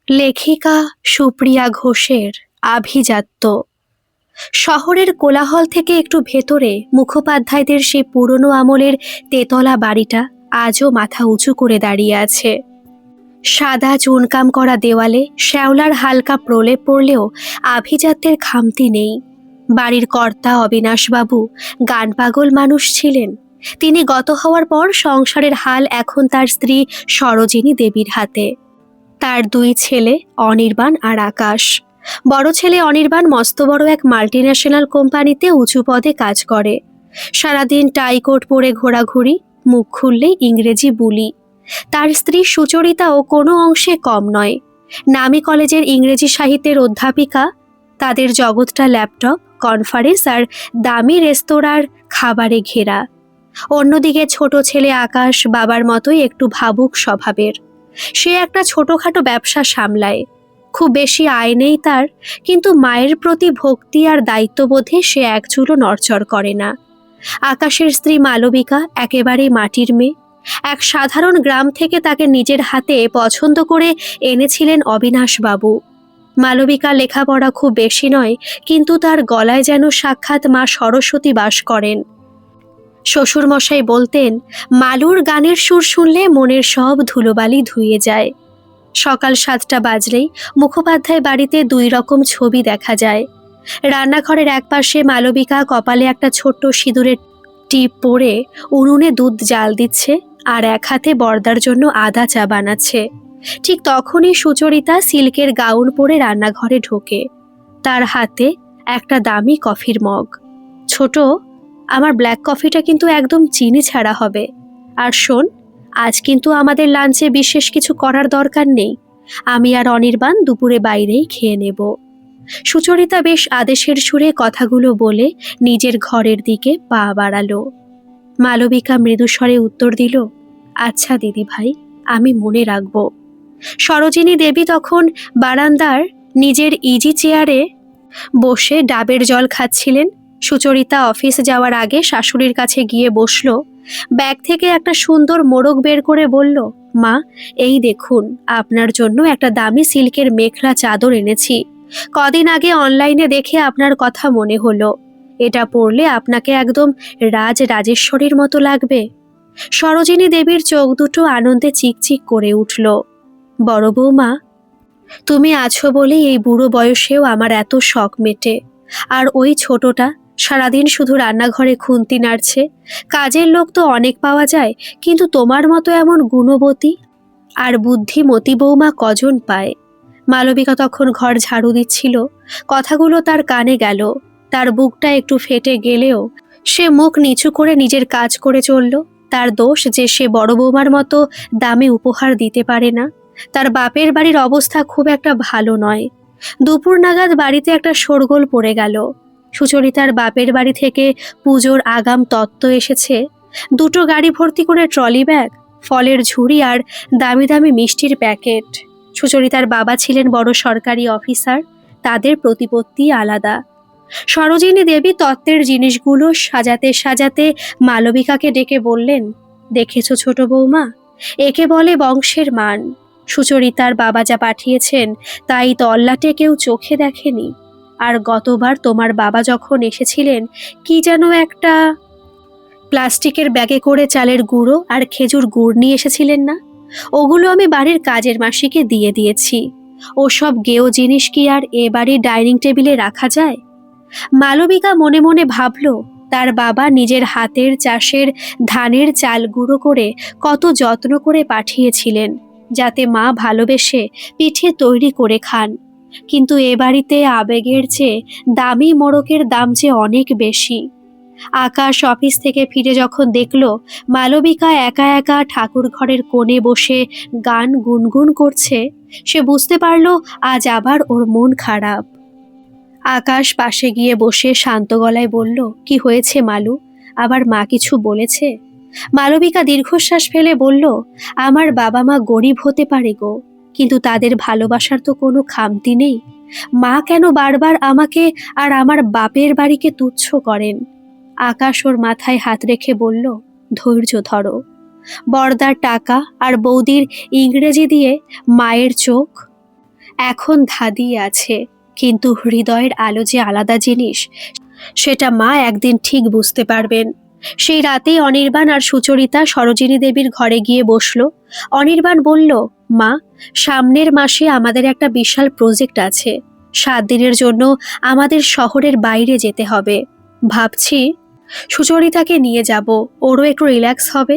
লেখিকা সুপ্রিয়া ঘোষের আভিজাত্য। শহরের কোলাহল থেকে একটু ভেতরে মুখোপাধ্যায়দের সেই পুরনো আমলের তেতলা বাড়িটা আজও মাথা উঁচু করে দাঁড়িয়ে আছে। সাদা চুনকাম করা দেওয়ালে শ্যাওলার হালকা প্রলেপ পড়লেও আভিজাত্যের খামতি নেই। বাড়ির কর্তা অবিনাশবাবু গান পাগল মানুষ ছিলেন। তিনি গত হওয়ার পর সংসারের হাল এখন তার স্ত্রী সরোজিনী দেবীর হাতে। তার দুই ছেলে অনির্বাণ আর আকাশ। বড় ছেলে অনির্বাণ মস্ত বড় এক মাল্টিন্যাশনাল কোম্পানিতে উঁচু পদে কাজ করে। সারাদিন টাইকোট পরে ঘোরাঘুরি, মুখ খুললেই ইংরেজি বুলি। তার স্ত্রী সুচরিতাও কোনো অংশে কম নয়। নামী কলেজের ইংরেজি সাহিত্যের অধ্যাপিকা। তাদের জগৎটা ল্যাপটপ, কনফারেন্স আর দামি রেস্তোরাঁর খাবারে ঘেরা। অন্যদিকে ছোট ছেলে আকাশ বাবার মতোই একটু ভাবুক স্বভাবের। সে একটা ছোটখাটো ব্যবসা সামলায়। খুব বেশি আয় নেই তার, কিন্তু মায়ের প্রতি ভক্তি আর দায়িত্ববোধে সে এক চুলও নড়চড় করে না। আকাশের স্ত্রী মালবিকা একেবারেই মাটির মেয়ে। এক সাধারণ গ্রাম থেকে তাকে নিজের হাতে পছন্দ করে এনেছিলেন অবিনাশবাবু। মালবিকা লেখাপড়া খুব বেশি নয়, কিন্তু তার গলায় যেন সাক্ষাৎ মা সরস্বতী বাস করেন। শ্বশুরমশাই বলতেন, মালুর গানের সুর শুনলে মনের সব ধুলোবালি ধুয়ে যায়। সকাল 7টা বাজলেই মুখোপাধ্যায় বাড়িতে দুই রকম ছবি দেখা যায়। রান্নাঘরের একপাশে মালবিকা কপালে একটা ছোট্ট সিঁদুরের টিপ পরে উনুনে দুধ জাল দিচ্ছে, আর এক হাতে বর্দার জন্য আদা চা বানাচ্ছে। ঠিক তখনই সুচরিতা সিল্কের গাউন পরে রান্নাঘরে ঢোকে। তার হাতে একটা দামি কফির মগ। ছোট, আমার ব্ল্যাক কফিটা কিন্তু একদম চিনি ছাড়া হবে। আর শোন, আজ কিন্তু আমাদের লাঞ্চে বিশেষ কিছু করার দরকার নেই। আমি আর অনির্বাণ দুপুরে বাইরেই খেয়ে নেব। সুচরিতা বেশ আদেশের সুরে কথাগুলো বলে নিজের ঘরের দিকে পা বাড়ালো। মালবিকা মৃদুস্বরে উত্তর দিল, আচ্ছা দিদি ভাই, আমি মনে রাখব। সরোজিনী দেবী তখন বারান্দার নিজের ইজি চেয়ারে বসে ডাবের জল খাচ্ছিলেন। সুচরিতা অফিস যাওয়ার আগে শাশুড়ির কাছে গিয়ে বসল। ব্যাগ থেকে একটা সুন্দর মোড়ক বের করে বলল, মা, এই দেখুন, আপনার জন্য একটা দামি সিল্কের মেখলা চাদর এনেছি। কদিন আগে অনলাইনে দেখে আপনার কথা মনে হলো। এটা পরলে আপনাকে একদম রাজেশ্বরীর মতো লাগবে। সরোজিনী দেবীর চোখ দুটো আনন্দে চিকচিক করে উঠল। বড় বৌমা, তুমি আছো বলেই এই বুড়ো বয়সেও আমার এত শখ মেটে। আর ওই ছোটটা সারাদিন শুধু রান্নাঘরে খুন্তি নাড়ছে। কাজের লোক তো অনেক পাওয়া যায়, কিন্তু তোমার মতো এমন গুণবতী আর বুদ্ধিমতী বৌমা কজন পায়। মালবিকা তখন ঘর ঝাড়ু দিচ্ছিল। কথাগুলো তার কানে গেল। তার বুকটা একটু ফেটে গেলেও সে মুখ নিচু করে নিজের কাজ করে চলল। তার দোষ যে সে বড় বৌমার মতো দামে উপহার দিতে পারে না। তার বাপের বাড়ির অবস্থা খুব একটা ভালো নয়। দুপুর নাগাদ বাড়িতে একটা শোরগোল পড়ে গেল। সুচরিতার বাপের বাড়ি থেকে পুজোর আগাম তত্ত্ব এসেছে। 2টো গাড়ি ভর্তি করে ট্রলি ব্যাগ, ফলের ঝুড়ি আর দামি দামি মিষ্টির প্যাকেট। সুচরিতার বাবা ছিলেন বড় সরকারি অফিসার। তাদের প্রতিপত্তি আলাদা। সরোজিনী দেবী তত্ত্বের জিনিসগুলো সাজাতে সাজাতে মালবিকাকে ডেকে বললেন, দেখেছ ছোট বৌমা, একে বলে বংশের মান। সুচরিতার বাবা যা পাঠিয়েছেন তাই তল্লাটে কেউ চোখে দেখেনি। আর গতবার তোমার বাবা যখন এসেছিলেন, কি যেন একটা প্লাস্টিকের ব্যাগে করে চালের গুঁড়ো আর খেজুর গুড় নিয়ে এসেছিলেন না? ওগুলো আমি বাড়ির কাজের মাসিকে দিয়ে দিয়েছি। ওসব গেও জিনিস কি আর এ বাড়ির ডাইনিং টেবিলে রাখা যায়? মালবিকা মনে মনে ভাবল, তার বাবা নিজের হাতের চাষের ধানের চাল গুঁড়ো করে কত যত্ন করে পাঠিয়েছিলেন, যাতে মা ভালোবেসে পিঠে তৈরি করে খান। কিন্তু এ বাড়িতে আবেগের চেয়ে দামি মোড়কের দাম যে অনেক বেশি। আকাশ অফিস থেকে ফিরে যখন দেখল মালবিকা একা একা ঠাকুর ঘরের কোণে বসে গান গুনগুন করছে, সে বুঝতে পারল আজ আবার ওর মন খারাপ। আকাশ পাশে গিয়ে বসে শান্ত গলায় বলল, কি হয়েছে মালু? আবার মা কিছু বলেছে? মালবিকা দীর্ঘশ্বাস ফেলে বলল, আমার বাবা মা গরিব হতে পারে গো, কিন্তু তাদের ভালোবাসার তো কোনো খামতি নেই। মা কেন বারবার আমাকে আর আমার বাপের বাড়িকে তুচ্ছ করেন? আকাশ ওর মাথায় হাত রেখে বলল, ধৈর্য ধরো। বর্দার টাকা আর বৌদির ইংরেজি দিয়ে মায়ের চোখ এখন ধাঁধিয়ে আছে, কিন্তু হৃদয়ের আলো যে আলাদা জিনিস সেটা মা একদিন ঠিক বুঝতে পারবেন। সেই রাতেই অনির্বাণ আর সুচরিতা সরোজিনী দেবীর ঘরে গিয়ে বসলো। অনির্বাণ বলল, মা, সামনের মাসে আমাদের একটা বিশাল প্রজেক্ট আছে। 7 দিনের জন্য আমাদের শহরের বাইরে যেতে হবে। ভাবছি সুচরিতাকে নিয়ে যাব, ওরও একটু রিল্যাক্স হবে।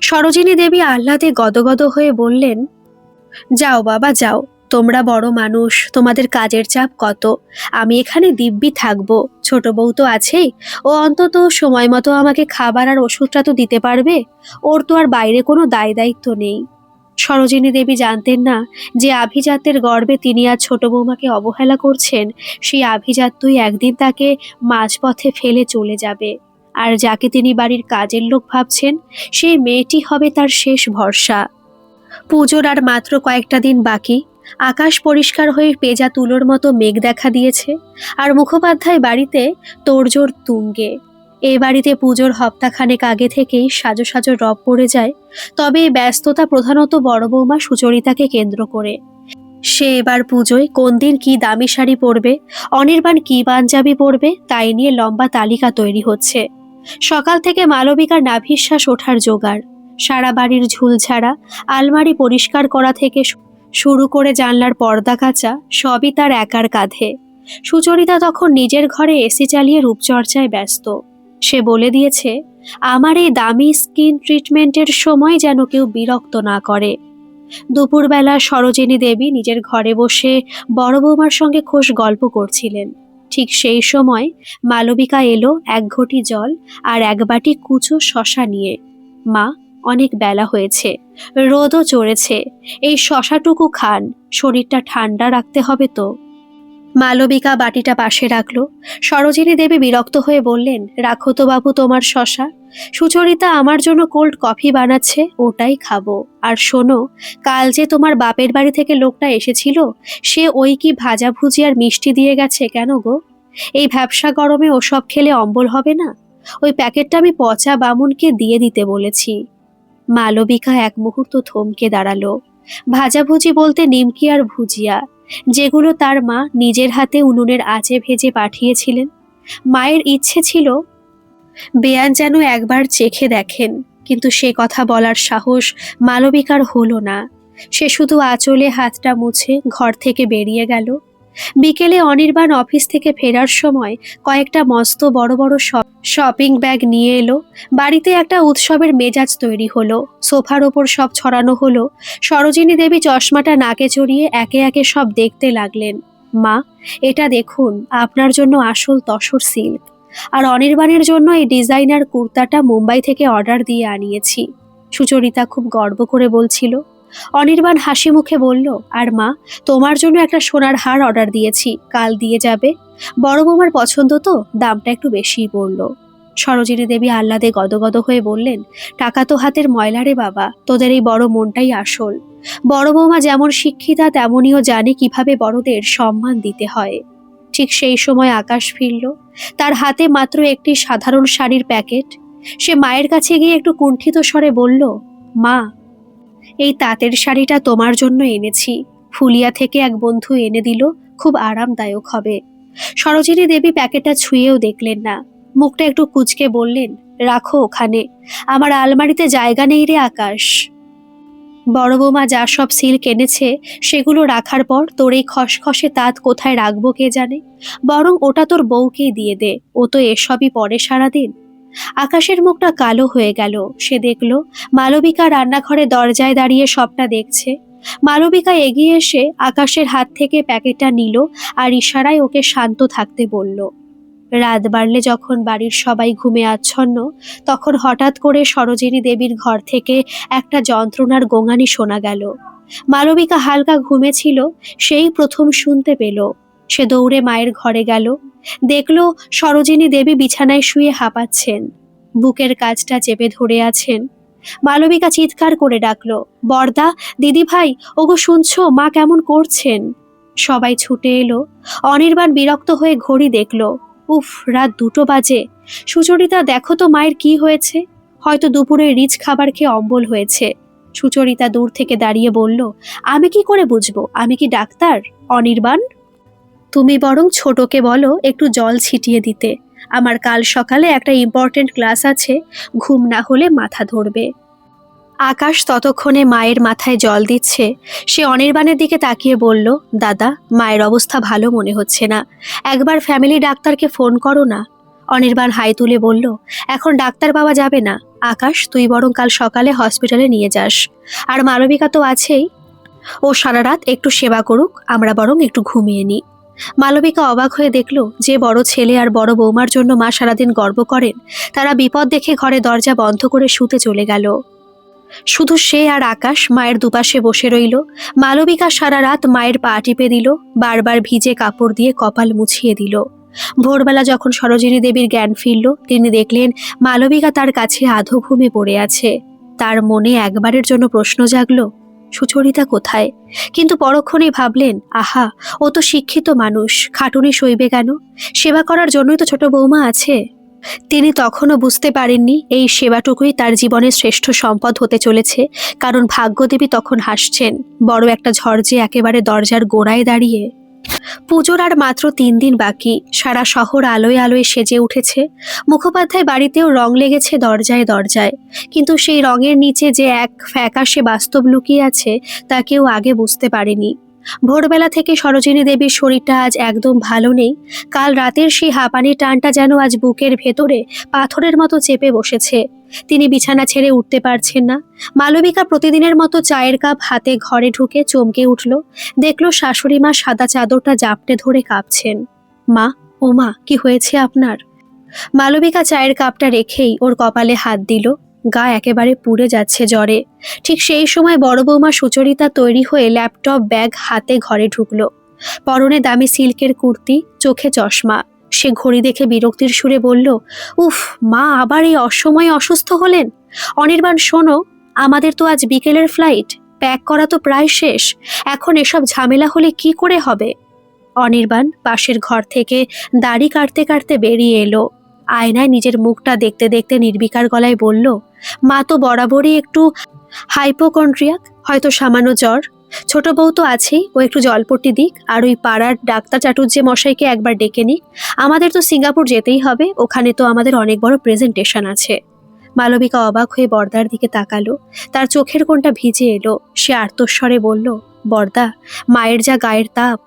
সরোজিনী দেবী আহ্লাদে গদগদ হয়ে বললেন, যাও বাবা যাও, তোমরা বড় মানুষ, তোমাদের কাজের চাপ কত, আমি এখানে দিব্যি থাকবো। ছোট বউ তো আছেই, ও অন্তত সময় মতো আমাকে খাবার আর ওষুধটা তো দিতে পারবে। ওর তো আর বাইরে কোনো দায় দায়িত্ব নেই। সরোজিনী দেবী জানতেন না যে আভিজাত্যের গর্বে তিনি আজ ছোট বৌমাকে অবহেলা করছেন। সেই আভিজাত্যই একদিন তাকে মাঝপথে ফেলে চলে যাবে। আর যাকে তিনি বাড়ির কাজের লোক ভাবছেন, সেই মেয়েটি হবে তার শেষ ভরসা। পুজোর আর মাত্র কয়েকটা দিন বাকি। আকাশ পরিষ্কার হয়ে পেঁজা তুলোর মতো মেঘ দেখা দিয়েছে। আর মুখোপাধ্যায় বাড়িতে তোড়জোড় তুঙ্গে। এ বাড়িতে পুজোর হপ্তাখানেক আগে থেকেই সাজো সাজো রব পড়ে যায়। তবে এই ব্যস্ততা প্রধানত বড় বৌমা সুচরিতাকে কেন্দ্র করে। সে এবার পুজোয় কোন দিন কি দামি শাড়ি পরবে, অনির্বাণ কি পাঞ্জাবি পরবে, তাই নিয়ে লম্বা তালিকা তৈরি হচ্ছে। সকাল থেকে মালবিকার নাভিশ্বাস ওঠার জোগাড়। সারা বাড়ির ঝুলঝাড়া, আলমারি পরিষ্কার করা থেকে শুরু করে জানলার পর্দা কাচা, সবই তার একার কাঁধে। সুচরিতা তখন নিজের ঘরে এসি চালিয়ে রূপচর্চায় ব্যস্ত। সে বলে দিয়েছে, আমার এই দামি স্কিন ট্রিটমেন্টের সময় যেন কেউ বিরক্ত না করে। দুপুরবেলা সরোজিনী দেবী নিজের ঘরে বসে বড় বৌমার সঙ্গে খোশ গল্প করছিলেন। ঠিক সেই সময় মালবিকা এলো 1 ঘটি জল আর 1 বাটি কুচো শশা নিয়ে। মা, অনেক বেলা হয়েছে, রোদও চড়েছে, এই শশাটুকু খান, শরীরটা ঠান্ডা রাখতে হবে তো। মালবিকা বাটিটা পাশে রাখলো। সরোজিনী দেবী বিরক্ত হয়ে বললেন, রাখো তো বাবু তোমার শশা। সুচরিতা আমার জন্য কোল্ড কফি বানাচ্ছে, ওটাই খাবো। আর শোনো, কাল যে তোমার বাপের বাড়ি থেকে লোকটা এসেছিল, সে ওই কি ভাজাভুজি আর মিষ্টি দিয়ে গেছে কেন গো? এই ভ্যাপসা গরমে ওসব খেলে অম্বল হবে না? ওই প্যাকেটটা আমি পচা বামুনকে দিয়ে দিতে বলেছি। মালবিকা এক মুহূর্ত থমকে দাঁড়ালো। ভাজাভুজি বলতে নিমকি আর ভুজিয়া, যেগুলো তার মা নিজের হাতে উনুনের আঁচে ভেজে পাঠিয়েছিলেন। মায়ের ইচ্ছে ছিল বেয়ান যেন একবার চেখে দেখেন, কিন্তু সে কথা বলার সাহস মালবিকার হলো না। সে শুধু আঁচলে হাতটা মুছে ঘর থেকে বেরিয়ে গেল। বিকেলে অনির্বাণ অফিস থেকে ফেরার সময় কয়েকটা মস্ত বড় বড় শপিং ব্যাগ নিয়ে এলো। বাড়িতে একটা উৎসবের মেজাজ তৈরি হলো। সোফার ওপর সব ছড়ানো হলো। সরোজিনী দেবী চশমাটা নাকে চড়িয়ে একে একে সব দেখতে লাগলেন। মা, এটা দেখুন, আপনার জন্য আসল তসর সিল্ক। আর অনির্বাণের জন্য এই ডিজাইনার কুর্তাটা মুম্বাই থেকে অর্ডার দিয়ে আনিয়েছি। সুচরিতা খুব গর্ব করে বলছিল। অনির্বাণ হাসি মুখে বলল, আর মা, তোমার জন্য একটা সোনার হার অর্ডার দিয়েছি, কাল দিয়ে যাবে। বড় বৌমার পছন্দ তো, দামটা একটু বেশিই পড়ল। সরোজিনী দেবী আহ্লাদে গদগদ হয়ে বললেন, টাকা তো হাতের ময়লা রে বাবা, তোদের এই বড় মনটাই আসল। বড় বৌমা যেমন শিক্ষিতা, তেমনিও জানে কিভাবে বড়দের সম্মান দিতে হয়। ঠিক সেই সময় আকাশ ফিরল। তার হাতে মাত্র একটি সাধারণ শাড়ির প্যাকেট। সে মায়ের কাছে গিয়ে একটু কুণ্ঠিত স্বরে বলল, মা, এই তাঁতের শাড়িটা তোমার জন্য এনেছি, ফুলিয়া থেকে এক বন্ধু এনে দিল, খুব আরামদায়ক হবে। সরোজিনী দেবী প্যাকেটটা ছুঁয়েও দেখলেন না। মুখটা একটু কুঁচকে বললেন, রাখো ওখানে, আমার আলমারিতে জায়গা নেই রে আকাশ। বড় বৌমা যা সব সিল্ক এনেছে সেগুলো রাখার পর তোর এই খসখসে তাঁত কোথায় রাখবো কে জানে। বরং ওটা তোর বউকেই দিয়ে দে, ও তো এসবই পরে সারাদিন। আকাশের মুখটা কালো হয়ে গেল। সে দেখল মালবিকা রান্নাঘরে দরজায় দাঁড়িয়ে সবটা দেখছে। মালবিকা এগিয়ে এসে আকাশের হাত থেকে প্যাকেটটা নিল আর ইশারায় ওকে শান্ত থাকতে বলল। রাত বাড়লে যখন বাড়ির সবাই ঘুমে আচ্ছন্ন, তখন হঠাৎ করে সরোজিনী দেবীর ঘর থেকে একটা যন্ত্রণার গোঙানি শোনা গেল। মালবিকা হালকা ঘুমেছিল, সেই প্রথম শুনতে পেল। সে দৌড়ে মায়ের ঘরে গেল। দেখল সরোজিনী দেবী বিছানায় শুয়ে হাঁপাচ্ছেন, বুকের কাজটা চেপে ধরে আছেন। মালবিকা চিৎকার করে ডাকলো, বরদা, দিদি ভাই, ওগো শুনছো, মা কেমন করছেন? সবাই ছুটে এলো। অনির্বাণ বিরক্ত হয়ে ঘড়ি দেখল। উফ, রাত 2টো বাজে। সুচরিতা, দেখো তো মায়ের কি হয়েছে, হয়তো দুপুরে রিচ খাবার খেয়ে অম্বল হয়েছে। সুচরিতা দূর থেকে দাঁড়িয়ে বলল, আমি কি করে বুঝবো? আমি কি ডাক্তার? অনির্বাণ, তুমি বরং ছোটকে বলো একটু জল ছিটিয়ে দিতে। আমার কাল সকালে একটা ইম্পর্টেন্ট ক্লাস আছে, ঘুম না হলে মাথা ধরবে। আকাশ ততক্ষণে মায়ের মাথায় জল দিচ্ছে। সে অনির্বাণের দিকে তাকিয়ে বলল, দাদা, মায়ের অবস্থা ভালো মনে হচ্ছে না, একবার ফ্যামিলি ডাক্তারকে ফোন করো না। অনির্বাণ হাই তুলে বলল, এখন ডাক্তার পাওয়া যাবে না। আকাশ, তুই বরং কাল সকালে হসপিটালে নিয়ে যাস। আর মালবিকা তো আছেই, ও সারা রাত একটু সেবা করুক, আমরা বরং একটু ঘুমিয়ে নিই। মালবিকা অবাক হয়ে দেখল, যে বড় ছেলে আর বড় বৌমার জন্য মা সারাদিন গর্ব করেন, তারা বিপদ দেখে ঘরে দরজা বন্ধ করে শুতে চলে গেল। শুধু সে আর আকাশ মায়ের দুপাশে বসে রইল। মালবিকা সারা রাত মায়ের পা টিপে দিল, বারবার ভিজে কাপড় দিয়ে কপাল মুছিয়ে দিল। ভোরবেলা যখন সরোজিনী দেবীর জ্ঞান ফিরল, তিনি দেখলেন মালবিকা তার কাছে আধো ঘুমে পড়ে আছে। তার মনে একবারের জন্য প্রশ্ন জাগল, সুচরিতা কোথায়? কিন্তু পরক্ষণেই ভাবলেন, আহা, ও তো শিক্ষিত মানুষ, খাটুনি সইবে কেন? সেবা করার জন্যই তো ছোট বৌমা আছে। তিনি তখনও বুঝতে পারেননি এই সেবাটুকুই তার জীবনের শ্রেষ্ঠ সম্পদ হতে চলেছে, কারণ ভাগ্যদেবী তখন হাসছেন। বড় একটা ঝড় যে একেবারে দরজার গোড়ায় দাঁড়িয়ে। পুজোর আর মাত্র 3 দিন বাকি, সারা শহর আলোয় আলোয় সেজে উঠেছে। মুখোপাধ্যায় বাড়িতেও রং লেগেছে দরজায় দরজায়, কিন্তু সেই রঙের নিচে যে এক ফ্যাকাশে বাস্তব লুকিয়ে আছে, তা কেউ আগে বুঝতে পারেনি। ভোরবেলা থেকে সরোজিনী দেবীর শরীরটা আজ একদম ভালো নেই। কাল রাতের সেই হাঁপানির টানটা যেন আজ বুকের ভেতরে পাথরের মতো চেপে বসেছে। তিনি বিছানা ছেড়ে উঠতে পারছেন না। মালবিকা প্রতিদিনের মতো চায়ের কাপ হাতে ঘরে ঢুকে চমকে উঠল। দেখল শাশুড়ি মা সাদা চাদরটা জাপটে ধরে কাঁপছেন। মা, ও মা, কি হয়েছে আপনার? মালবিকা চায়ের কাপটা রেখেই ওর কপালে হাত দিল। গা একেবারে পুড়ে যাচ্ছে জ্বরে। ঠিক সেই সময় বড় বৌমা সুচরিতা তৈরি হয়ে ল্যাপটপ ব্যাগ হাতে ঘরে ঢুকলো। পরনে দামি সিল্কের কুর্তি, চোখে চশমা। সে ঘড়ি দেখে বিরক্তির সুরে বলল, উফ মা, আবার এই অসময়ে অসুস্থ হলেন? অনির্বাণ, শোনো, আমাদের তো আজ বিকেলের ফ্লাইট, প্যাক করা তো প্রায় শেষ। এখন এসব ঝামেলা হলে কি করে হবে? অনির্বাণ পাশের ঘর থেকে দাড়ি কাটতে কাটতে বেরিয়ে এলো। আয়নায় নিজের মুখটা দেখতে দেখতে নির্বিকার গলায় বলল, মা তো বরাবরই একটু হাইপোকন্ড্রিয়াক, হয়তো সামান্য জ্বর। ছোট বউ তো আছেই, ও একটু জলপট্টি দিক, আর ওই পাড়ার ডাক্তার চাটুর্যে মশাইকে একবার ডেকে নিক। আমাদের তো সিঙ্গাপুর যেতেই হবে, ওখানে তো আমাদের অনেক বড় প্রেজেন্টেশন আছে। মালবিকা অবাক হয়ে বর্দার দিকে তাকালো। তার চোখের কোণটা ভিজে এলো। সে আর্তস্বরে বলল, বর্দা, মায়ের যা গায়ের তাপ,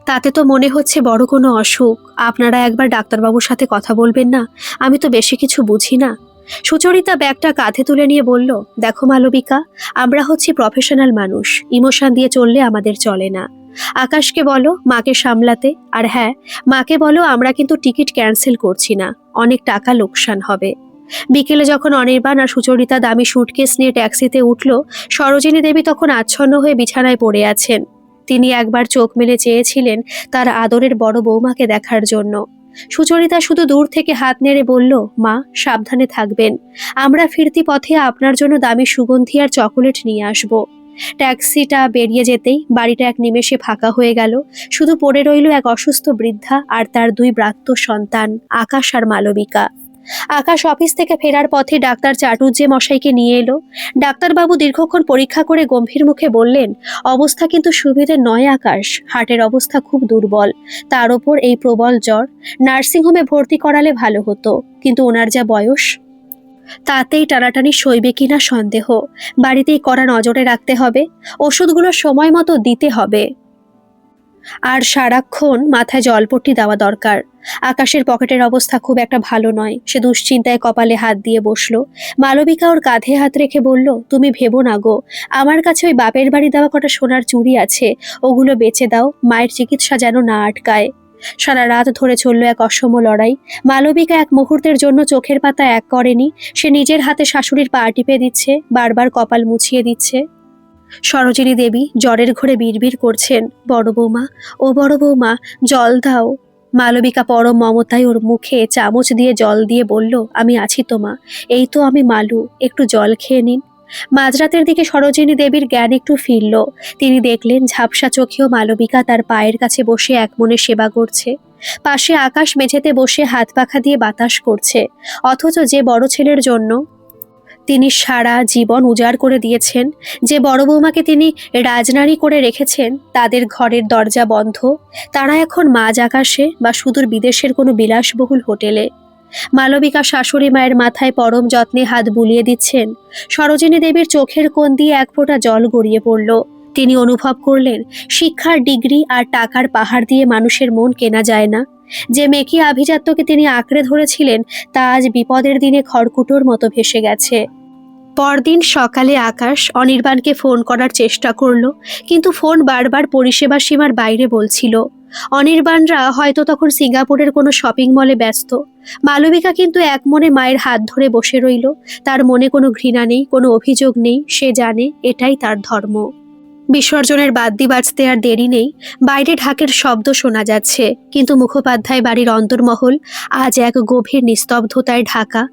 তাতে তো মনে হচ্ছে বড় কোনো অসুখ। আপনারা একবার ডাক্তারবাবুর সাথে কথা বলবেন না? আমি তো বেশি কিছু বুঝি না। সুচরিতা ব্যাগটা কাঁধে তুলে নিয়ে বলল, দেখো মালবিকা, আমরা হচ্ছি প্রফেশনাল মানুষ, ইমোশন দিয়ে চললে আমাদের চলে না। আকাশকে বলো মাকে সামলাতে, আর হ্যাঁ, মাকে বলো আমরা কিন্তু টিকিট ক্যান্সেল করছি না, অনেক টাকা লোকসান হবে। বিকেলে যখন অনির্বাণ আর সুচরিতা দামি সুটকেস নিয়ে ট্যাক্সিতে উঠল, সরোজিনী দেবী তখন আচ্ছন্ন হয়ে বিছানায় পড়ে আছেন। তিনি একবার চোখ মেলে চেয়েছিলেন তার আদরের বড় বৌমাকে দেখার জন্য। সুচরিতা শুধু দূর থেকে হাত নেড়ে বলল, মা, সাবধানে থাকবেন। আমরা ফিরতি পথে আপনার জন্য দামি সুগন্ধি আর চকোলেট নিয়ে আসব। ট্যাক্সিটা বেরিয়ে যেতেই বাড়িটা এক নিমেষে ফাঁকা হয়ে গেল। শুধু পড়ে রইল এক অসুস্থ বৃদ্ধা আর তার 2 ব্রাত্য সন্তান, আকাশ আর মালবিকা। আকাশ অফিস থেকে ফেরার পথে ডাক্তার চাটুর্যে মশাইকে নিয়ে এলো। ডাক্তারবাবু দীর্ঘক্ষণ পরীক্ষা করে গম্ভীর মুখে বললেন, অবস্থা কিন্তু সুবিধে নয় আকাশ, হার্টের অবস্থা খুব দুর্বল, তার ওপর এই প্রবল জ্বর। নার্সিংহোমে ভর্তি করালে ভালো হতো, কিন্তু ওনার যা বয়স, তাতেই টানাটানি সইবে কিনা সন্দেহ। বাড়িতেই কড়া নজরে রাখতে হবে, ওষুধগুলো সময় মতো দিতে হবে, আর সারাক্ষণ মাথায় জলপট্টি দেওয়া দরকার। আকাশের পকেটের অবস্থা খুব একটা ভালো নয়। সে দুশ্চিন্তায় কপালে হাত দিয়ে বসলো। মালবিকা ওর কাঁধে হাত রেখে বলল, তুমি ভেবো না গো, আমার কাছে ওই বাপের বাড়ি দেওয়া কটা সোনার চুড়ি আছে, ওগুলো বেচে দাও, মায়ের চিকিৎসা যেন না আটকায়। সারা রাত ধরে চলল এক অসম লড়াই। মালবিকা এক মুহূর্তের জন্য চোখের পাতা এক করেনি। সে নিজের হাতে শাশুড়ির পা টিপে দিচ্ছে, বারবার কপাল মুছিয়ে দিচ্ছে। সরোজিনী দেবী জ্বরের ঘোরে বিড়বিড় করছেন, বড় বৌমা, ও বড় বৌমা, জল দাও। মালবিকা পরম মমতায় ওর মুখে চামচ দিয়ে জল দিয়ে বলল, আমি আছি তো মা, এই তো আমি মালু, একটু জল খেয়ে নিন। মাঝরাতের দিকে সরোজিনী দেবীর জ্ঞান একটু ফিরল। তিনি দেখলেন ঝাপসা চোখেও মালবিকা তার পায়ের কাছে বসে একমনে সেবা করছে। পাশে আকাশ মেঝেতে বসে হাত পাখা দিয়ে বাতাস করছে। অথচ যে বড় ছেলের জন্য তিনি সারা জীবন উজাড় করে দিয়েছেন। যে বড় বৌমাকে তিনি রাজনারী করে রেখেছেন, তাদের ঘরের দরজা বন্ধ। তারা এখন মাঝ আকাশে বা সুদূর বিদেশের কোনো বিলাসবহুল হোটেলে। মালবিকা শাশুড়ি মায়ের মাথায় পরম যত্নে হাত বুলিয়ে দিচ্ছেন। সরোজিনী দেবীর চোখের কোণ দিয়ে এক ফোঁটা জল গড়িয়ে পড়ল। তিনি অনুভব করলেন, শিক্ষার ডিগ্রি আর টাকার পাহাড় দিয়ে মানুষের মন কেনা যায় না। যে মেকি আভিজাত্যকে তিনি আঁকড়ে ধরেছিলেন, তা আজ বিপদের দিনে খড়কুটোর মতো ভেসে গেছে। পরদিন সকালে আকাশ অনির্বাণকে ফোন করার চেষ্টা করল, কিন্তু ফোন বারবার পরিষেবা সীমার বাইরে বলছিল। অনির্বাণরা হয়তো তখন সিঙ্গাপুরের কোনো শপিং মলে ব্যস্ত। মালবিকা কিন্তু এক মনে মায়ের হাত ধরে বসে রইল। তার মনে কোনো ঘৃণা নেই, কোনো অভিযোগ নেই। সে জানে এটাই তার ধর্ম। বিসর্জনের বাদ্যি বাজতে আর দেরি নেই। বাইরে ঢাকের শব্দ শোনা যাচ্ছে, কিন্তু মুখোপাধ্যায় বাড়ির অন্তর্মহল আজ এক গভীর নিস্তব্ধতায় ঢাকা।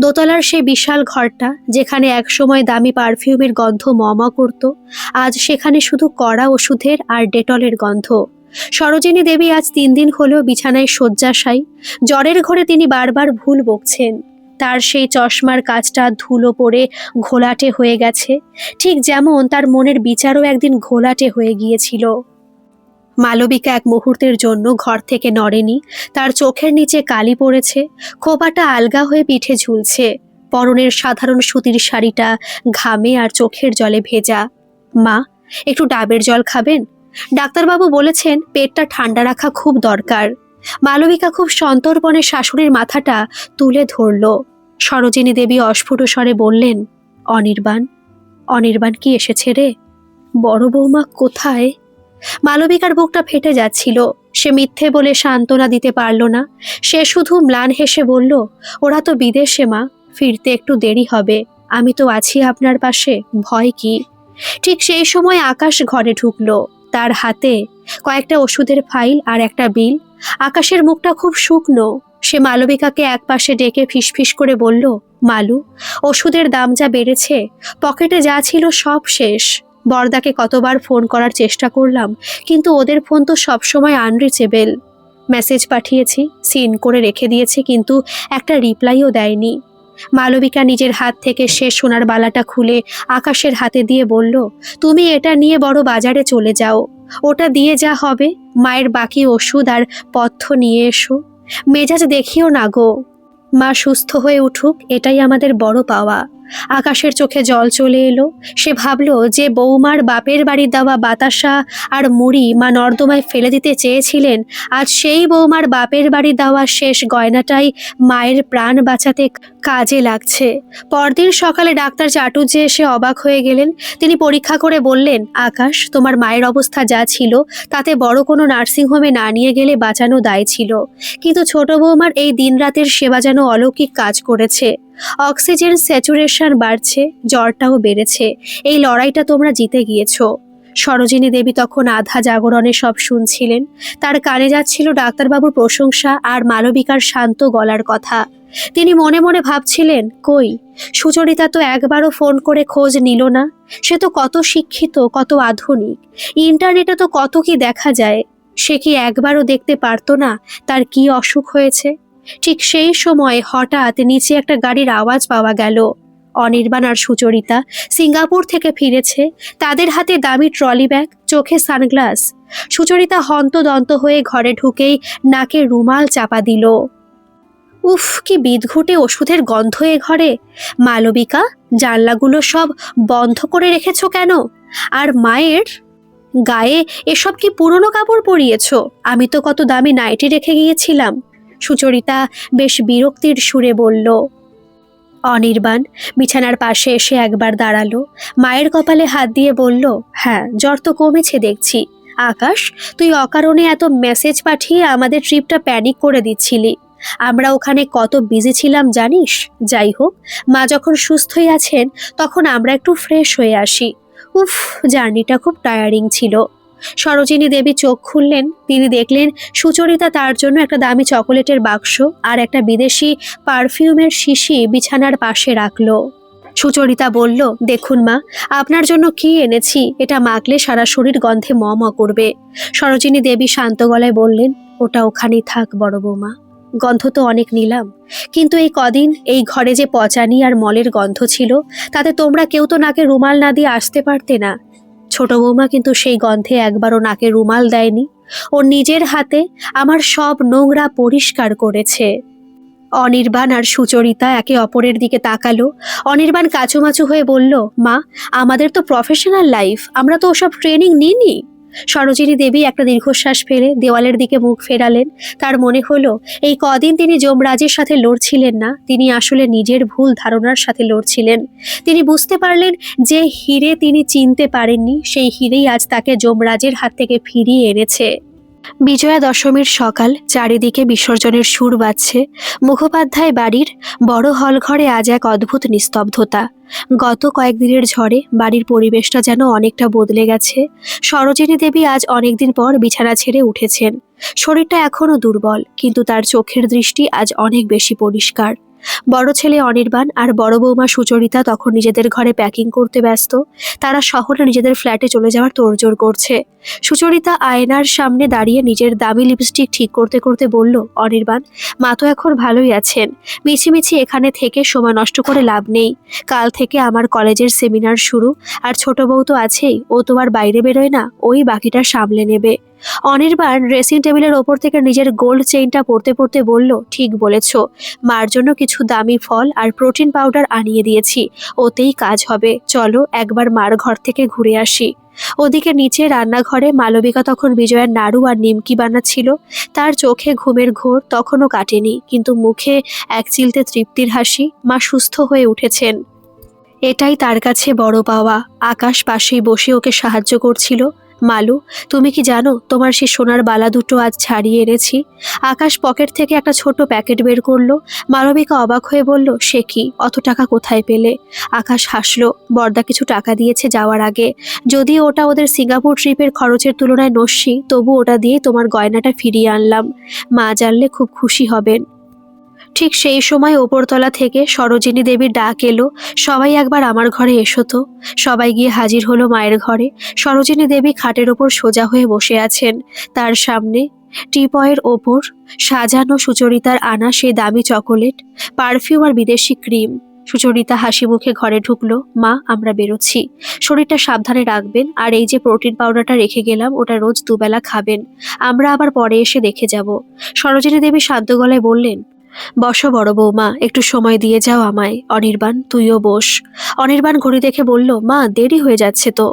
দোতলার সেই বিশাল ঘরটা, যেখানে একসময় দামি পারফিউমের গন্ধ ম করত, আজ সেখানে শুধু কড়া ওষুধের আর ডেটলের গন্ধ। সরোজিনী দেবী আজ 3 দিন হলো বিছানায় শয্যাশায়ী। জ্বরের ঘরে তিনি বারবার ভুল বকছেন। তার সেই চশমার কাচটা ধুলো পড়ে ঘোলাটে হয়ে গেছে, ঠিক যেমন তার মনের বিচারও একদিন ঘোলাটে হয়ে গিয়েছিল। মালবিকা এক মুহূর্তের জন্য ঘর থেকে নড়েনি। তার চোখের নিচে কালি পড়েছে, খোপাটা আলগা হয়ে পিঠে ঝুলছে। পরনের সাধারণ সুতির শাড়িটা ঘামে আর চোখের জলে ভেজা। মা, একটু ডাবের জল খাবেন? ডাক্তারবাবু বলেছেন পেটটা ঠান্ডা রাখা খুব দরকার। মালবিকা খুব সন্তর্পণে শাশুড়ির মাথাটা তুলে ধরল। সরোজিনী দেবী অস্ফুট স্বরে বললেন, অনির্বাণ, অনির্বাণ কি এসেছে রে? বড় বৌমা কোথায়? মালবিকার বুকটা ফেটে যাচ্ছিল। সে মিথ্যে বলে সান্ত্বনা দিতে পারল না। সে শুধু ম্লান হেসে বলল, ওরা তো বিদেশে মা, ফিরতে একটু দেরি হবে। আমি তো আছি আপনার পাশে, ভয় কি? ঠিক সেই সময় আকাশ ঘরে ঢুকলো। তার হাতে কয়েকটা ওষুধের ফাইল আর একটা বিল। আকাশের মুখটা খুব শুকনো। সে মালবিকাকে একপাশে ডেকে ফিসফিস করে বলল, মালু, ওষুধের দাম যা বেড়েছে, পকেটে যা ছিল সব শেষ। বরদাকে কতবার ফোন করার চেষ্টা করলাম, কিন্তু ওদের ফোন তো সবসময় আনরিচেবল। মেসেজ পাঠিয়েছি, সিন করে রেখে দিয়েছে, কিন্তু একটা রিপ্লাইও দেয়নি। মালবিকা নিজের হাত থেকে সে সোনার বালাটা খুলে আকাশের হাতে দিয়ে বলল, তুমি এটা নিয়ে বড় বাজারে চলে যাও। ওটা দিয়ে যা হবে, মায়ের বাকি ওষুধ আর পথ্য নিয়ে এসো। মেজাজ দেখিও না গো। মা সুস্থ হয়ে উঠুক, এটাই আমাদের বড় পাওয়া। আকাশের চোখে জল চলে এলো। সে ভাবল, যে বৌমার বাপের বাড়ির দেওয়া বাতাসা আর মুড়ি মা নর্দমায় ফেলে দিতে চেয়েছিলেন, আজ সেই বৌমার বাপের বাড়ি দেওয়া শেষ গয়নাটাই মায়ের প্রাণ বাঁচাতে কাজে লাগছে। পরদিন সকালে ডাক্তার চাটুজ্জে এসে অবাক হয়ে গেলেন। তিনি পরীক্ষা করে বললেন, আকাশ, তোমার মায়ের অবস্থা যা ছিল, তাতে বড় কোনো নার্সিংহোমে না নিয়ে গেলে বাঁচানো দায় ছিল। কিন্তু ছোট বৌমার এই দিনরাতের সেবা যেন অলৌকিক কাজ করেছে। অক্সিজেন স্যাচুরেশন বাড়ছে, জ্বরটাও বেড়েছে। এই লড়াইটা তোমরা জিতে গিয়েছো। সরোজিনী দেবী তখন আধা জাগরণে সব শুনছিলেন। তার কানে যাচ্ছিল ডাক্তারবাবুর প্রশংসা আর মালবিকার শান্ত গলার কথা। তিনি মনে মনে ভাবছিলেন, কই, সুচরিতা তো একবারও ফোন করে খোঁজ নিল না। সে তো কত শিক্ষিত, কত আধুনিক। ইন্টারনেটে তো কত কি দেখা যায়। সে কি একবারও দেখতে পারতো না তার কি অসুখ হয়েছে? ঠিক সেই সময় হঠাৎ নিচে একটা গাড়ির আওয়াজ পাওয়া গেল। অনির্বাণ আর সুচরিতা সিঙ্গাপুর থেকে ফিরেছে। তাদের হাতে দামি ট্রলি ব্যাগ, চোখে সানগ্লাস। সুচরিতা হন্তদন্ত হয়ে ঘরে ঢুকেই নাকে রুমাল চাপা দিল। উফ, কি বিদঘুটে ওষুধের গন্ধ এ ঘরে। মালবিকা, জানলাগুলো সব বন্ধ করে রেখেছো কেন? আর মায়ের গায়ে এসব কি পুরনো কাপড় পরিয়েছ? আমি তো কত দামি নাইটি রেখে গিয়েছিলাম। সুচরিতা বেশ বিরক্তির সুরে বলল। অনির্বাণ বিছানার পাশে এসে একবার দাঁড়ালো। মায়ের কপালে হাত দিয়ে বলল, হ্যাঁ, জ্বর তো কমেছে দেখছি। আকাশ, তুই অকারণে এত মেসেজ পাঠিয়ে আমাদের ট্রিপটা প্যানিক করে দিচ্ছিলি। আমরা ওখানে কত বিজি ছিলাম জানিস? যাই হোক, মা যখন সুস্থই আছেন, তখন আমরা একটু ফ্রেশ হয়ে আসি। উফ, জার্নিটা খুব টায়ারিং ছিল। সরোজিনী দেবী চোখ খুললেন। তিনি দেখলেন সুচরিতা তার জন্য একটা দামি চকোলেটের বাক্স আর একটা বিদেশি পারফিউমের শিশি বিছানার পাশে রাখলো। সুচরিতা বলল, দেখুন মা, আপনার জন্য কি এনেছি, এটা মাখলে সারা শরীর গন্ধে ম ম করবে। সরোজিনী দেবী শান্ত গলায় বললেন, ওটা ওখানেই থাক বড় বৌমা। গন্ধ তো অনেক নিলাম, কিন্তু এই কদিন এই ঘরে যে পচানি আর মলের গন্ধ ছিল, তাতে তোমরা কেউ তো নাকে রুমাল না দিয়ে আসতে পারতে না। ছোট বৌমা কিন্তু সেই গন্ধে একবারও নাকে রুমাল দেয়নি। ও নিজের হাতে আমার সব নোংরা পরিষ্কার করেছে। অনির্বাণ আর সুচরিতা একে অপরের দিকে তাকালো। অনির্বাণ কাচুমাচু হয়ে বলল, মা, আমাদের তো প্রফেশনাল লাইফ, আমরা তো ওসব ট্রেনিং নিইনি। সরোজিনী দেবী একটা দীর্ঘশ্বাস ফেলে দেওয়ালের দিকে মুখ ফেরালেন। তার মনে হলো এই কদিন তিনি যমরাজের সাথে লড়ছিলেন না, তিনি আসলে নিজের ভুল ধারণার সাথে লড়ছিলেন। তিনি বুঝতে পারলেন যে হিরে তিনি চিনতে পারেননি, সেই হিরেই আজ তাকে যমরাজের হাত থেকে ফিরিয়ে এনেছে। বিজয়া দশমীর সকাল, চারিদিকে বিসর্জনের সুর বাজছে। মুখোপাধ্যায় বাড়ির বড় হলঘরে আজ এক অদ্ভুত নিস্তব্ধতা। গত কয়েকদিনের ঝড়ে বাড়ির পরিবেশটা যেন অনেকটা বদলে গেছে। সরোজিনী দেবী আজ অনেকদিন পর বিছানা ছেড়ে উঠেছেন। শরীরটা এখনো দুর্বল, কিন্তু তার চোখের দৃষ্টি আজ অনেক বেশি পরিষ্কার। বড় ছেলে অনির্বাণ আর বড় বৌমা সুচরিতা তখন নিজেদের ঘরে প্যাকিং করতে ব্যস্ত। তারা শহরে নিজেদের ফ্ল্যাটে চলে যাওয়ার তোড়জোড় করছে। সুচরিতা আয়নার সামনে দাঁড়িয়ে নিজের দামি লিপস্টিক ঠিক করতে করতে বলল, অনির্বাণ, মা তো এখন ভালোই আছেন। মিছিমিছি এখানে থেকে সময় নষ্ট করে লাভ নেই। কাল থেকে আমার কলেজের সেমিনার শুরু, আর ছোট বউ তো আছেই, ও তো আর বাইরে বেরোয় না, ওই বাকিটা সামলে নেবে। অনির্বাণ ড্রেসিং টেবিলের ওপর থেকে নিজের গোল্ড চেইনটা পরতে পরতে বলল, ঠিক বলেছ, মার জন্য কিছু দামি ফল আর প্রোটিন পাউডার আনিয়ে দিয়েছি, ওতেই কাজ হবে। চলো একবার মার ঘর থেকে ঘুরে আসি। ওদিকে নিচে রান্নাঘরে মালবিকা তখন বিজয়ার নাড়ু আর নিমকি বানাচ্ছিল। তার চোখে ঘুমের ঘোর তখনও কাটেনি, কিন্তু মুখে এক চিলতে তৃপ্তির হাসি। মা সুস্থ হয়ে উঠেছেন, এটাই তার কাছে বড় পাওয়া। আকাশ পাশেই বসে ওকে সাহায্য করছিল। মালু, তুমি কি জানো তোমার সেই সোনার বালা দুটো আজ ছাড়িয়ে এনেছি? আকাশ পকেট থেকে একটা ছোট প্যাকেট বের করলো। মালবিকা অবাক হয়ে বলল, সে কি, অত টাকা কোথায় পেলে? আকাশ হাসলো, বড়দা কিছু টাকা দিয়েছে যাওয়ার আগে। যদিও ওটা ওদের সিঙ্গাপুর ট্রিপের খরচের তুলনায় নস্যি, তবু ওটা দিয়ে তোমার গয়নাটা ফিরিয়ে আনলাম। মা জানলে খুব খুশি হবেন। ঠিক সেই সময় ওপরতলা থেকে সরোজিনী দেবীর ডাক এলো, সবাই একবার আমার ঘরে এসো তো। সবাই গিয়ে হাজির হলো মায়ের ঘরে। সরোজিনী দেবী খাটের ওপর সোজা হয়ে বসে আছেন। তার সামনে টিপয়ের ওপর সাজানো সুচরিতার আনা সেই দামি চকোলেট, পারফিউম আর বিদেশি ক্রিম। সুচরিতা হাসি মুখে ঘরে ঢুকলো। মা, আমরা বেরোচ্ছি, শরীরটা সাবধানে রাখবেন, আর এই যে প্রোটিন পাউডারটা রেখে গেলাম, ওটা রোজ দুবেলা খাবেন। আমরা আবার পরে এসে দেখে যাব। সরোজিনী দেবী শান্ত গলায় বললেন, বসো বড় বৌমা, একটু সময় দিয়ে যাও আমায়। অনির্বাণ, তুইও বস। অনির্বাণ ঘড়ি দেখে বলল, মা, দেরি হয়ে যাচ্ছে তো।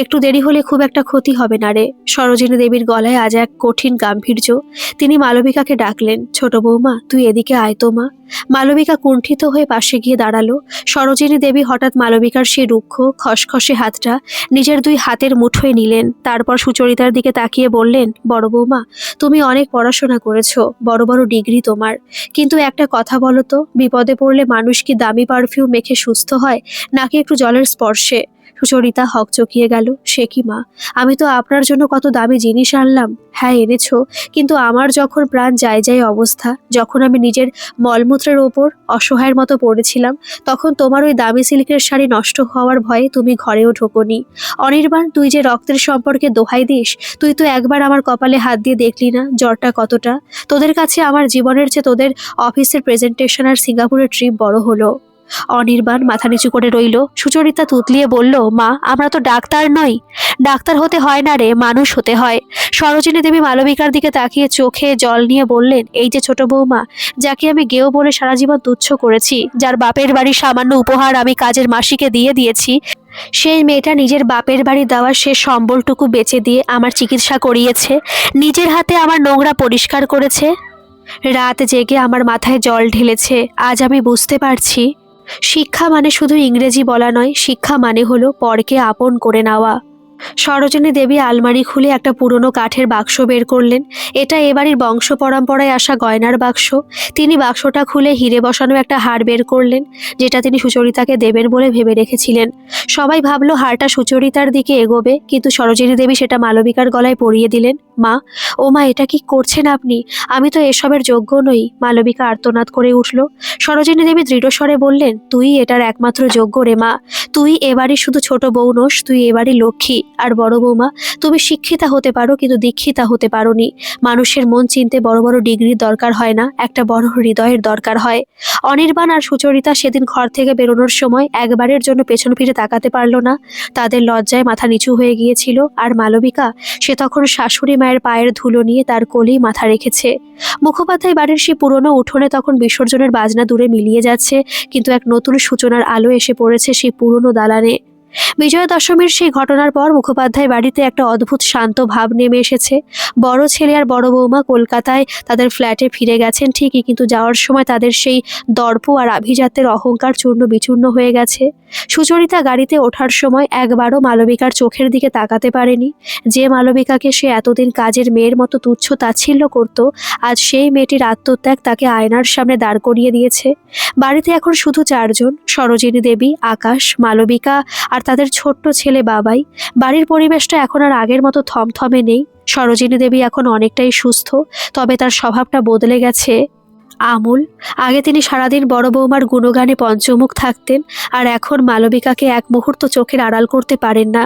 একটু দেরি হলে খুব একটা ক্ষতি হবে না রে। সরোজিনী দেবীর গলায় আজ এক কঠিন গাম্ভীর্য। তিনি মালবিকাকে ডাকলেন, ছোট বৌমা, তুই এদিকে আয় তো মা। মালবিকা কুণ্ঠিত হয়ে পাশে গিয়ে দাঁড়ালো। সরোজিনী দেবী হঠাৎ মালবিকার সেই রুক্ষ খসখসে হাতটা নিজের দুই হাতের মুঠোয় নিলেন। তারপর সুচরিতার দিকে তাকিয়ে বললেন, বড় বৌমা, তুমি অনেক পড়াশোনা করেছো, বড় বড় ডিগ্রি তোমার, কিন্তু একটা কথা বলো তো, বিপদে পড়লে মানুষ কি দামি পারফিউম মেখে সুস্থ হয়, নাকি একটু জলের স্পর্শে? সুচরিতা হকচকিয়ে গেল। সে কি মা, আমি তো আপনার জন্য কত দামি জিনিস আনলাম। হ্যাঁ এনেছো, কিন্তু আমার যখন প্রাণ যায় যায় অবস্থা, যখন আমি নিজের মলমূত্রের ওপর অসহায়ের মতো পড়েছিলাম, তখন তোমার ওই দামি সিল্কের শাড়ি নষ্ট হওয়ার ভয়ে তুমি ঘরেও ঢোকোনি। অনির্বাণ, তুই যে রক্তের সম্পর্কে দোহাই দিস, তুই তো একবার আমার কপালে হাত দিয়ে দেখলি না জ্বরটা কতটা? তোদের কাছে আমার জীবনের চেয়ে তোদের অফিসের প্রেজেন্টেশন আর সিঙ্গাপুরের ট্রিপ বড় হলো। অনির্বাণ মাথা নিচু করে রইল। সুচরিতা তুতলিয়ে বলল, মা, আমরা তো ডাক্তার নই। ডাক্তার হতে হয় না রে, মানুষ হতে হয়। সরোজিনী দেবী মালবিকার দিকে তাকিয়ে চোখে জল নিয়ে বললেন, এই যে ছোট বৌমা, যাকে আমি গেও বলে সারা জীবন তুচ্ছ করেছি, যার বাপের বাড়ির সামান্য উপহার আমি কাজের মাসিকে দিয়ে দিয়েছি, সেই মেয়েটা নিজের বাপের বাড়ি দেওয়া সে সম্বলটুকু বেচে দিয়ে আমার চিকিৎসা করিয়েছে, নিজের হাতে আমার নোংরা পরিষ্কার করেছে, রাত জেগে আমার মাথায় জল ঢেলেছে। আজ আমি বুঝতে পারছি, শিক্ষা মানে শুধু ইংরেজি বলা নয়, শিক্ষা মানে হলো পরকে আপন করে নেওয়া। সরোজিনী দেবী আলমারি খুলে একটা পুরনো কাঠের বাক্স বের করলেন। এটা এবাড়ির বংশ পরম্পরায় আসা গয়নার বাক্স। তিনি বাক্সটা খুলে হিরে বসানো একটা হার বের করলেন, যেটা তিনি সুচরিতাকে দেবেন বলে ভেবে রেখেছিলেন। সবাই ভাবলো হারটা সুচরিতার দিকে এগোবে, কিন্তু সরোজিনী দেবী সেটা মালবিকার গলায় পরিয়ে দিলেন। মা, ও মা, এটা কি করছেন আপনি? আমি তো এসবের যোগ্য নই। মালবিকা আর্তনাদ করে উঠল। সরোজিনী দেবী দৃঢ়স্বরে বললেন, তুই এটার একমাত্র যোগ্য রে মা। তুই এবারই শুধু ছোট বউ নোস, তুই এবারই লক্ষ্মী। আর বড় বৌমা, তুমি শিক্ষিতা হতে পারো কিন্তু দীক্ষিতা হতে পারোনি। মানুষের মন চিনতে বড় বড় ডিগ্রির দরকার হয় না, একটা বড় হৃদয়ের দরকার হয়। অনির্বাণ আর সুচরিতা সেদিন ঘর থেকে বেরোনোর সময় একবারের জন্য পেছন ফিরে তাকাতে পারল না। তাদের লজ্জায় মাথা নিচু হয়ে গিয়েছিল। আর মালবিকা, সে তখন শাশুড়ি মায়ের পায়ের ধুলো নিয়ে তার কোলেই মাথা রেখেছে। মুখোপাধ্যায় বাড়ির সেই পুরনো উঠোনে তখন বিসর্জনের বাজনা দূরে মিলিয়ে যাচ্ছে, কিন্তু এক নতুন সূচনার আলো এসে পড়েছে সেই পুরনো দালানে। বিজয়া দশমীর সেই ঘটনার পর মুখোপাধ্যায় বাড়িতে একটা অদ্ভুত শান্ত ভাব নেমে এসেছে। বড় ছেলে আর বড় বৌমা কলকাতায় তাদের ফ্ল্যাটে ফিরে গেছেন ঠিকই, কিন্তু যাওয়ার সময় তাদের সেই দর্প আর আভিজাত্যের অহংকার চূর্ণ বিচূর্ণ হয়ে গেছে। সুচরিতা গাড়িতে ওঠার সময় একবারও মালবিকার চোখের দিকে তাকাতে পারেনি। যে মালবিকাকে সে এতদিন কাজের মেয়ের মতো তুচ্ছ তাচ্ছিল্য করত, আজ সেই মেয়েটির আত্মত্যাগ তাকে আয়নার সামনে দাঁড় করিয়ে দিয়েছে। বাড়িতে এখন শুধু চারজন: সরোজিনী দেবী, আকাশ, মালবিকা আর তাদের ছোট্ট ছেলে বাবাই। বাড়ির পরিবেশটা এখন আর আগের মতো থমথমে নেই। সরোজিনী দেবী এখন অনেকটাই সুস্থ, তবে তার স্বভাবটা বদলে গেছে আমূল। আগে তিনি সারাদিন বড় বৌমার গুণগানে পঞ্চমুখ থাকতেন, আর এখন মালবিকাকে এক মুহূর্ত চোখের আড়াল করতে পারেন না।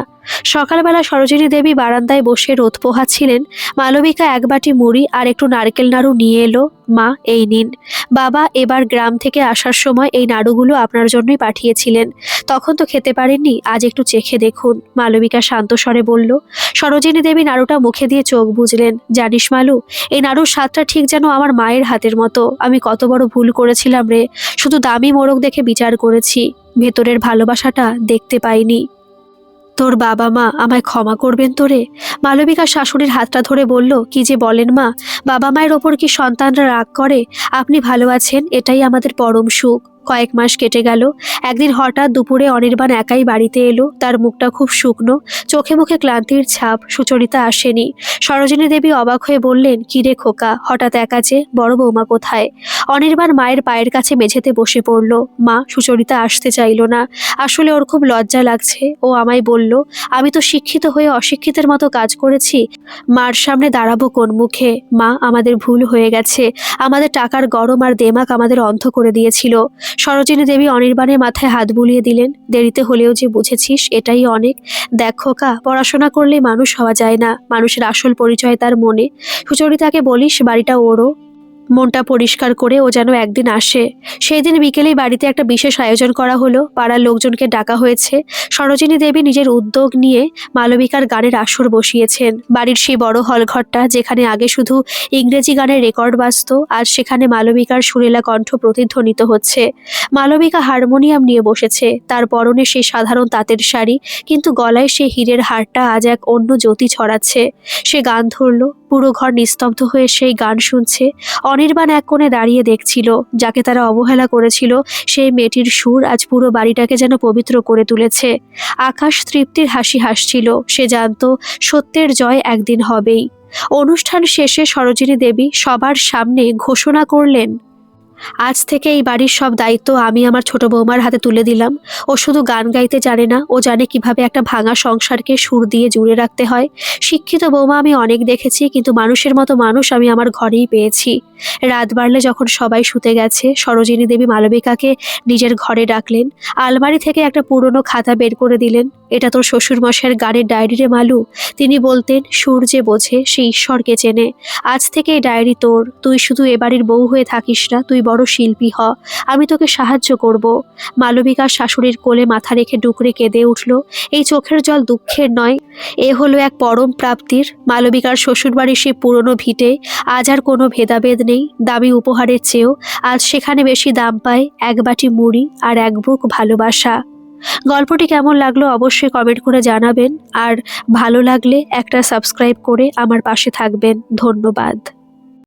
সকালবেলা সরোজিনী দেবী বারান্দায় বসে রোদ পোহাচ্ছিলেন। মালবিকা এক বাটি মুড়ি আর একটু নারকেল নাড়ু নিয়ে এলো। মা, এই নিন। বাবা এবার গ্রাম থেকে আসার সময় এই নাড়ুগুলো আপনার জন্যই পাঠিয়েছিলেন। তখন তো খেতে পারেননি, আজ একটু চেখে দেখুন, মালবিকা শান্ত স্বরে বলল। সরোজিনী দেবী নাড়ুটা মুখে দিয়ে চোখ বুজলেন। জানিস মালু, এই নাড়ুর স্বাদটা ঠিক যেন আমার মায়ের হাতের মতো। আমি কত বড় ভুল করেছিলাম রে, শুধু দামি মোড়ক দেখে বিচার করেছি, ভেতরের ভালোবাসাটা দেখতে পাইনি। তোর বাবা মা আমায় ক্ষমা করবেন তোরে? মালবিকা শাশুড়ির হাতটা ধরে বলল। কি যে বলেন মা, বাবা মায়ের ওপর কি সন্তানরা রাগ করে? আপনি ভালো আছেন, এটাই আমাদের পরম সুখ। কয়েক মাস কেটে গেল। একদিন হঠাৎ দুপুরে অনির্বাণ একাই বাড়িতে এলো। তার মুখটা খুব শুকনো, চোখে মুখে ক্লান্তির ছাপ। সুচরিতা আসেনি। সরোজিনী দেবী অবাক হয়ে বললেন, কি রে খোকা, হঠাৎ একা যে? বড় বৌমা কোথায়? অনির্বাণ মায়ের পায়ের কাছে মেঝেতে বসে পড়ল। মা, সুচরিতা আসতে চাইল না। আসলে ওর খুব লজ্জা লাগছে। ও আমায় বলল, আমি তো শিক্ষিত হয়ে অশিক্ষিতের মতো কাজ করেছি, মার সামনে দাঁড়াবো কোন মুখে? মা, আমাদের ভুল হয়ে গেছে। আমাদের টাকার গরম আর দেমাক আমাদের অন্ধ করে দিয়েছিল। সরোজিনী দেবী অনির্বাণের মাথায় হাত বুলিয়ে দিলেন। দেরিতে হলেও যে বুঝেছিস, এটাই অনেক। দেখ খোকা, পড়াশোনা করলে মানুষ হওয়া যায় না, মানুষের আসল পরিচয় তার মনে। সুচরিতাকে বলিস বাড়িটা ওরও, মনটা পরিষ্কার করে ও যেন একদিন আসে। সেই দিন বিকেলেই বাড়িতে একটা বিশেষ আয়োজন করা হলো। পাড়ার লোকজনকে ডাকা হয়েছে। সরোজিনী দেবী নিজের উদ্যোগ নিয়ে মালবিকার গানের আসর বসিয়েছেন। বাড়ির সেই বড় হলঘরটা, যেখানে আগে শুধু ইংরেজি গানের রেকর্ড বাজত, আজ সেখানে মালবিকার সুরেলা কণ্ঠ প্রতিধ্বনিত হচ্ছে। মালবিকা হারমোনিয়াম নিয়ে বসেছে। তার পরনে সেই সাধারণ তাঁতের শাড়ি, কিন্তু গলায় সেই হীরের হারটা আজ এক অন্য জ্যোতি ছড়াচ্ছে। সে গান ধরল। পুরো ঘর নিস্তব্ধ হয়ে সেই গান শুনছে। অনির্বাণ এক কোণে দাঁড়িয়ে দেখছিল। যাকে তারা অবহেলা করেছিল, সেই মেয়েটির সুর আজ পুরো বাড়িটাকে যেন পবিত্র করে তুলেছে। আকাশ তৃপ্তির হাসি হাসছিল। সে জানতো সত্যের জয় একদিন হবেই। অনুষ্ঠান শেষে সরোজিনী দেবী সবার সামনে ঘোষণা করলেন, আজ থেকে এই বাড়ির সব দায়িত্ব আমি আমার ছোট বৌমার হাতে তুলে দিলাম। ও শুধু গান গাইতে জানে না, ও জানে কিভাবে একটা ভাঙা সংসারকে সুর দিয়ে জুড়ে রাখতে হয়। শিক্ষিত বৌমা আমি অনেক দেখেছি, কিন্তু মানুষের মতো মানুষ আমি আমার ঘরেই পেয়েছি। রাত বাড়লে যখন সবাই শুতে গেছে, সরোজিনী দেবী মালবিকাকে নিজের ঘরে ডাকলেন। আলমারি থেকে একটা পুরনো খাতা বের করে দিলেন। এটা তোর শ্বশুরমশাইয়ের গানের ডায়েরি রে মালু। তিনি বলতেন, সুর যে বোঝে সে ঈশ্বরকে চেনে। আজ থেকে এই ডায়েরি তোর। তুই শুধু এ বাড়ির বউ হয়ে থাকিস না, তুই বড় শিল্পী হ। আমি তোকে সাহায্য করব। মালবিকা শাশুড়ির কোলে মাথা রেখে ডুকরে কেঁদে উঠল। এই চোখের জল দুঃখের নয়, এ হলো এক পরম প্রাপ্তির। মালবিকার শ্বশুরবাড়ির সে পুরনো ভিটে আজ আর কোনো ভেদাভেদ নেই। দামি উপহারের চেয়েও আজ সেখানে বেশি দাম পায় এক বাটি মুড়ি আর এক বুক ভালোবাসা। গল্পটি কেমন লাগলো অবশ্যই কমেন্ট করে জানাবেন, আর ভালো লাগলে একটা সাবস্ক্রাইব করে আমার পাশে থাকবেন। ধন্যবাদ।